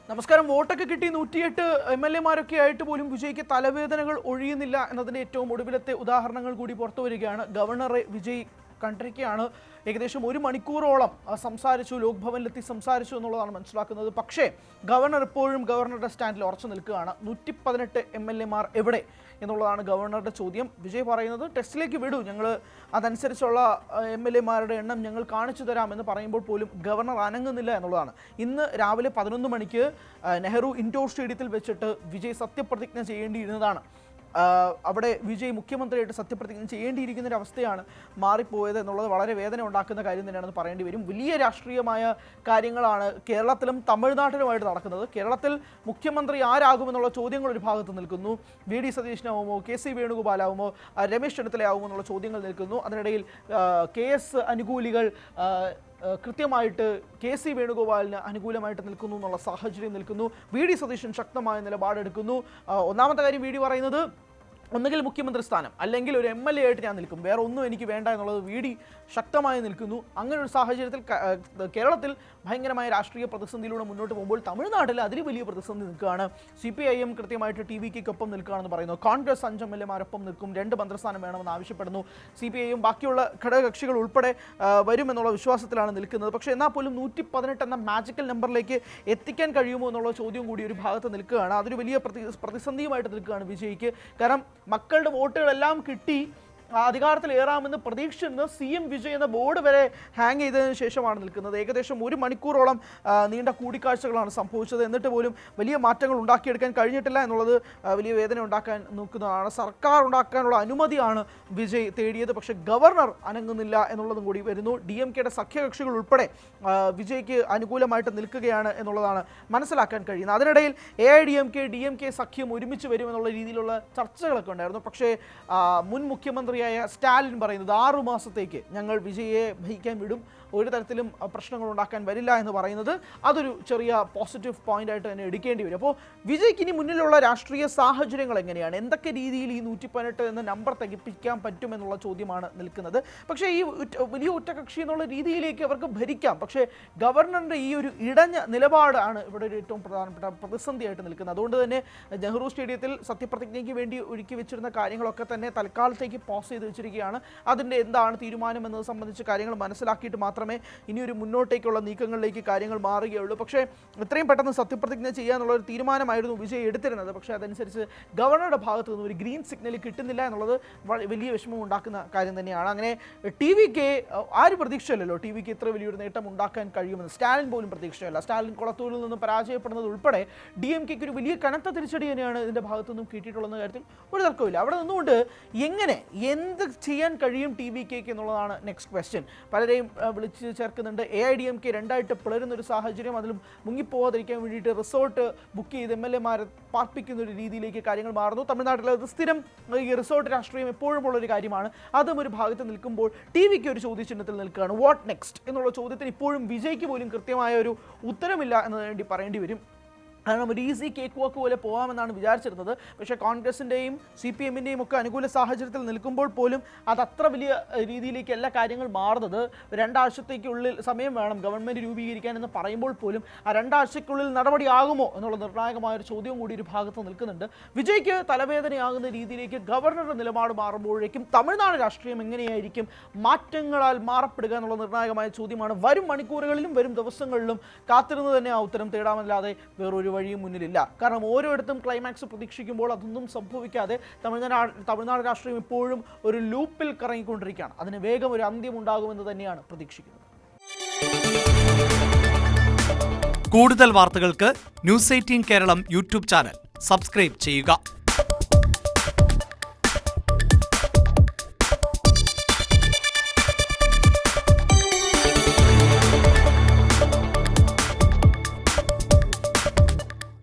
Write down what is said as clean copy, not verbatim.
നമസ്കാരം. വോട്ടൊക്കെ കിട്ടി 108 MLA-മാരൊക്കെ ആയിട്ട് പോലും വിജയ്ക്ക് തലവേദനകൾ ഒഴിയുന്നില്ല എന്നതിൻ്റെ ഏറ്റവും ഒടുവിലത്തെ ഉദാഹരണങ്ങൾ കൂടി പുറത്തു വരികയാണ്. ഗവർണറെ വിജയ് കണ്ടിരിക്കുകയാണ്. ഏകദേശം 1 മണിക്കൂറോളം സംസാരിച്ചു, ലോക് ഭവനിലെത്തി സംസാരിച്ചു എന്നുള്ളതാണ് മനസ്സിലാക്കുന്നത്. പക്ഷേ ഗവർണർ ഇപ്പോഴും ഗവർണറുടെ സ്റ്റാൻഡിൽ ഉറച്ചു നിൽക്കുകയാണ്. 118 MLA-മാർ എവിടെ എന്നുള്ളതാണ് ഗവർണറുടെ ചോദ്യം. വിജയ് പറയുന്നത് ടെസ്റ്റിലേക്ക് വിടൂ, ഞങ്ങൾ അതനുസരിച്ചുള്ള MLA-മാരുടെ എണ്ണം ഞങ്ങൾ കാണിച്ചു തരാമെന്ന് പറയുമ്പോൾ പോലും ഗവർണർ അനങ്ങുന്നില്ല എന്നുള്ളതാണ്. ഇന്ന് രാവിലെ 11 മണിക്ക് നെഹ്റു ഇൻഡോർ സ്റ്റേഡിയത്തിൽ വെച്ചിട്ട് വിജയ് സത്യപ്രതിജ്ഞ ചെയ്യേണ്ടിയിരുന്നതാണ്. അവിടെ വിജയ് മുഖ്യമന്ത്രിയായിട്ട് സത്യപ്രതിജ്ഞ ചെയ്യേണ്ടിയിരിക്കുന്ന ഒരു അവസ്ഥയാണ് മാറിപ്പോയത് എന്നുള്ളത് വളരെ വേദന ഉണ്ടാക്കുന്ന കാര്യം തന്നെയാണെന്ന് പറയേണ്ടി വരും. വലിയ രാഷ്ട്രീയമായ കാര്യങ്ങളാണ് കേരളത്തിലും തമിഴ്നാട്ടിലുമായിട്ട് നടക്കുന്നത്. കേരളത്തിൽ മുഖ്യമന്ത്രി ആരാകുമെന്നുള്ള ചോദ്യങ്ങൾ ഒരു ഭാഗത്ത് നിൽക്കുന്നു. VD സതീശനാവുമോ, KC വേണുഗോപാലാവുമോ, രമേശ് ചെന്നിത്തലയാവുമോ എന്നുള്ള ചോദ്യങ്ങൾ നിൽക്കുന്നു. അതിനിടയിൽ KS അനുകൂലികൾ കൃത്യമായിട്ട് KC വേണുഗോപാലിന് അനുകൂലമായിട്ട് നിൽക്കുന്നു എന്നുള്ള സാഹചര്യം നിൽക്കുന്നു. VD സതീശൻ ശക്തമായ നിലപാടെടുക്കുന്നു. ഒന്നാമത്തെ കാര്യം VD പറയുന്നത് ഒന്നുകിൽ മുഖ്യമന്ത്രി സ്ഥാനം അല്ലെങ്കിൽ ഒരു MLA ആയിട്ട് ഞാൻ നിൽക്കും, വേറെ ഒന്നും എനിക്ക് വേണ്ട എന്നുള്ളത് VD ശക്തമായി നിൽക്കുന്നു. അങ്ങനെ ഒരു സാഹചര്യത്തിൽ കേരളത്തിൽ ഭയങ്കരമായ രാഷ്ട്രീയ പ്രതിസന്ധിയിലൂടെ മുന്നോട്ട് പോകുമ്പോൾ തമിഴ്നാട്ടിൽ അതിൽ വലിയ പ്രതിസന്ധി നിൽക്കുകയാണ്. CPIM കൃത്യമായിട്ട് TVKയ്ക്കൊപ്പം നിൽക്കുകയാണെന്ന് പറയുന്നു. കോൺഗ്രസ് 5 MLA-മാരൊപ്പം നിൽക്കും, 2 മന്ത്രിസ്ഥാനം വേണമെന്ന് ആവശ്യപ്പെടുന്നു. CPIM ബാക്കിയുള്ള ഘടകകക്ഷികൾ ഉൾപ്പെടെ വരുമെന്നുള്ള വിശ്വാസത്തിലാണ് നിൽക്കുന്നത്. പക്ഷേ എന്നാൽ പോലും 118 എന്ന മാജിക്കൽ നമ്പറിലേക്ക് എത്തിക്കാൻ കഴിയുമോ എന്നുള്ള ചോദ്യം കൂടി ഒരു ഭാഗത്ത് നിൽക്കുകയാണ്. അതൊരു വലിയ പ്രതിസന്ധിയുമായിട്ട് നിൽക്കുകയാണ് വിജയ്ക്ക്. കാരണം മക്കളുടെ വോട്ടുകളെല്ലാം കിട്ടി അധികാരത്തിലേറാമെന്ന് പ്രതീക്ഷിച്ചിരുന്ന CM വിജയ് എന്ന ബോർഡ് വരെ ഹാങ് ചെയ്തതിനു ശേഷമാണ് നിൽക്കുന്നത്. ഏകദേശം 1 മണിക്കൂറോളം നീണ്ട കൂടിക്കാഴ്ചകളാണ് സംഭവിച്ചത്. എന്നിട്ട് പോലും വലിയ മാറ്റങ്ങൾ ഉണ്ടാക്കിയെടുക്കാൻ കഴിഞ്ഞിട്ടില്ല എന്നുള്ളത് വലിയ വേദന ഉണ്ടാക്കാൻ നോക്കുന്നതാണ്. സർക്കാർ ഉണ്ടാക്കാനുള്ള അനുമതിയാണ് വിജയ് തേടിയത്, പക്ഷേ ഗവർണർ അനങ്ങുന്നില്ല എന്നുള്ളതും കൂടി വരുന്നു. DMKയുടെ സഖ്യകക്ഷികൾ ഉൾപ്പെടെ വിജയ്ക്ക് അനുകൂലമായിട്ട് നിൽക്കുകയാണ് എന്നുള്ളതാണ് മനസ്സിലാക്കാൻ കഴിയുന്നത്. അതിനിടയിൽ AIDMK DMK സഖ്യം ഒരുമിച്ച് വരുമെന്നുള്ള രീതിയിലുള്ള ചർച്ചകളൊക്കെ ഉണ്ടായിരുന്നു. പക്ഷേ മുൻ മുഖ്യമന്ത്രി സ്റ്റാലിൻ പറയുന്നത് 6 മാസത്തേക്ക് ഞങ്ങൾ വിജയെ ഭരിക്കാൻ വിടും, ഒരു തരത്തിലും പ്രശ്നങ്ങൾ ഉണ്ടാക്കാൻ വരില്ല എന്ന് പറയുന്നത് അതൊരു ചെറിയ പോസിറ്റീവ് പോയിന്റ് ആയിട്ട് തന്നെ എടുക്കേണ്ടി വരും. അപ്പോൾ വിജയ്ക്ക് ഇനി മുന്നിലുള്ള രാഷ്ട്രീയ സാഹചര്യങ്ങൾ എങ്ങനെയാണ്, എന്തൊക്കെ രീതിയിൽ ഈ 118 എന്ന നമ്പർ തികപ്പിക്കാൻ പറ്റുമെന്നുള്ള ചോദ്യമാണ് നിൽക്കുന്നത്. പക്ഷേ ഈ വലിയ ഒറ്റകക്ഷി എന്നുള്ള രീതിയിലേക്ക് അവർക്ക് ഭരിക്കാം, പക്ഷേ ഗവർണറിൻ്റെ ഈ ഒരു ഇടഞ്ഞ നിലപാടാണ് ഇവിടെ ഒരു ഏറ്റവും പ്രധാനപ്പെട്ട പ്രതിസന്ധിയായിട്ട് നിൽക്കുന്നത്. അതുകൊണ്ട് തന്നെ നെഹ്റു സ്റ്റേഡിയത്തിൽ സത്യപ്രതിജ്ഞയ്ക്ക് വേണ്ടി ഒരുക്കി വെച്ചിരുന്ന കാര്യങ്ങളൊക്കെ തന്നെ തൽക്കാലത്തേക്ക് പോസ് ചെയ്ത് വെച്ചിരിക്കുകയാണ്. അതിൻ്റെ എന്താണ് തീരുമാനം എന്നത് സംബന്ധിച്ച് കാര്യങ്ങൾ മനസ്സിലാക്കിയിട്ട് മാത്രമേ ഇനിയൊരു മുന്നോട്ടേക്കുള്ള നീക്കങ്ങളിലേക്ക് കാര്യങ്ങൾ മാറുകയുള്ളൂ. പക്ഷേ എത്രയും പെട്ടെന്ന് സത്യപ്രതിജ്ഞ ചെയ്യാനുള്ള ഒരു തീരുമാനമായിരുന്നു വിജയ് എടുത്തിരുന്നത്. പക്ഷേ അതനുസരിച്ച് ഗവർണറുടെ ഭാഗത്തു നിന്ന് ഒരു ഗ്രീൻ സിഗ്നൽ കിട്ടുന്നില്ല എന്നുള്ളത് വലിയ വിഷമം ഉണ്ടാക്കുന്ന കാര്യം തന്നെയാണ്. അങ്ങനെ TVK ആരും പ്രതീക്ഷയല്ലോ TVK ഇത്ര വലിയൊരു നേട്ടം ഉണ്ടാക്കാൻ കഴിയുമെന്ന്. സ്റ്റാലിൻ പോലും പ്രതീക്ഷയല്ല. സ്റ്റാലിൻ കൊളത്തൂരിൽ നിന്ന് പരാജയപ്പെടുന്നത് ഉൾപ്പെടെ DMKയ്ക്ക് ഒരു വലിയ കനത്ത തിരിച്ചടി തന്നെയാണ് ഇതിൻ്റെ ഭാഗത്തു നിന്നും കിട്ടിയിട്ടുള്ള കാര്യത്തിൽ ഒരു തർക്കമില്ല. അവിടെ നിന്നുകൊണ്ട് എന്ത് ചെയ്യാൻ കഴിയും TVKയ്ക്ക് എന്നുള്ളതാണ് നെക്സ്റ്റ് ക്വസ്റ്റ്യൻ. പലരെയും വിളിച്ച് ചേർക്കുന്നുണ്ട്. AIDMK രണ്ടായിട്ട് പിളരുന്നൊരു സാഹചര്യം, അതിൽ മുങ്ങിപ്പോകാതിരിക്കാൻ വേണ്ടിയിട്ട് റിസോർട്ട് ബുക്ക് ചെയ്ത് MLA-മാരെ പാർപ്പിക്കുന്ന ഒരു രീതിയിലേക്ക് കാര്യങ്ങൾ മാറുന്നു. തമിഴ്നാട്ടിൽ അത് സ്ഥിരം ഈ റിസോർട്ട് രാഷ്ട്രീയം എപ്പോഴും ഉള്ളൊരു കാര്യമാണ്. അതും ഒരു ഭാഗത്ത് നിൽക്കുമ്പോൾ TVK ഒരു ചോദ്യചിഹ്നത്തിൽ നിൽക്കുകയാണ്. വാട്ട് നെക്സ്റ്റ് എന്നുള്ള ചോദ്യത്തിന് ഇപ്പോഴും വിജയ്ക്ക് പോലും കൃത്യമായ ഒരു ഉത്തരമില്ല എന്ന് വേണ്ടി പറയേണ്ടി വരും. കാരണം ഒരു ഈസി കേക്ക് വാക്ക് പോലെ പോകാമെന്നാണ് വിചാരിച്ചിരുന്നത്. പക്ഷേ കോൺഗ്രസിൻ്റെയും CPM-ൻ്റെയും ഒക്കെ അനുകൂല സാഹചര്യത്തിൽ നിൽക്കുമ്പോൾ പോലും അതത്ര വലിയ രീതിയിലേക്ക് എല്ലാ കാര്യങ്ങൾ മാറുന്നത് 2 ആഴ്ചത്തേക്കുള്ളിൽ സമയം വേണം ഗവൺമെൻറ് രൂപീകരിക്കാൻ എന്ന് പറയുമ്പോൾ പോലും ആ 2 ആഴ്ചയ്ക്കുള്ളിൽ നടപടിയാകുമോ എന്നുള്ള നിർണായകമായൊരു ചോദ്യവും കൂടി ഒരു ഭാഗത്ത് നിൽക്കുന്നുണ്ട്. വിജയ്ക്ക് തലവേദനയാകുന്ന രീതിയിലേക്ക് ഗവർണറുടെ നിലപാട് മാറുമ്പോഴേക്കും തമിഴ്നാട് രാഷ്ട്രീയം എങ്ങനെയായിരിക്കും മാറ്റങ്ങളാൽ മാറപ്പെടുക എന്നുള്ള നിർണായകമായ ചോദ്യമാണ്. വരും മണിക്കൂറുകളിലും വരും ദിവസങ്ങളിലും കാത്തിരുന്ന് തന്നെ ആ ഉത്തരം തേടാമല്ലാതെ വേറൊരു വഴിയും മുന്നിലില്ല. കാരണം ഓരോയിടത്തും ക്ലൈമാക്സ് പ്രതീക്ഷിക്കുമ്പോൾ അതൊന്നും സംഭവിക്കാതെ തമിഴ്നാട് രാഷ്ട്രീയം ഇപ്പോഴും ഒരു ലൂപ്പിൽ കറങ്ങിക്കൊണ്ടിരിക്കുകയാണ്. അതിന് വേഗം ഒരു അന്ത്യം ഉണ്ടാകുമെന്ന് തന്നെയാണ് പ്രതീക്ഷിക്കുന്നത്. കൂടുതൽ വാർത്തകൾക്ക് News 18 Keralam YouTube channel subscribe ചെയ്യുക.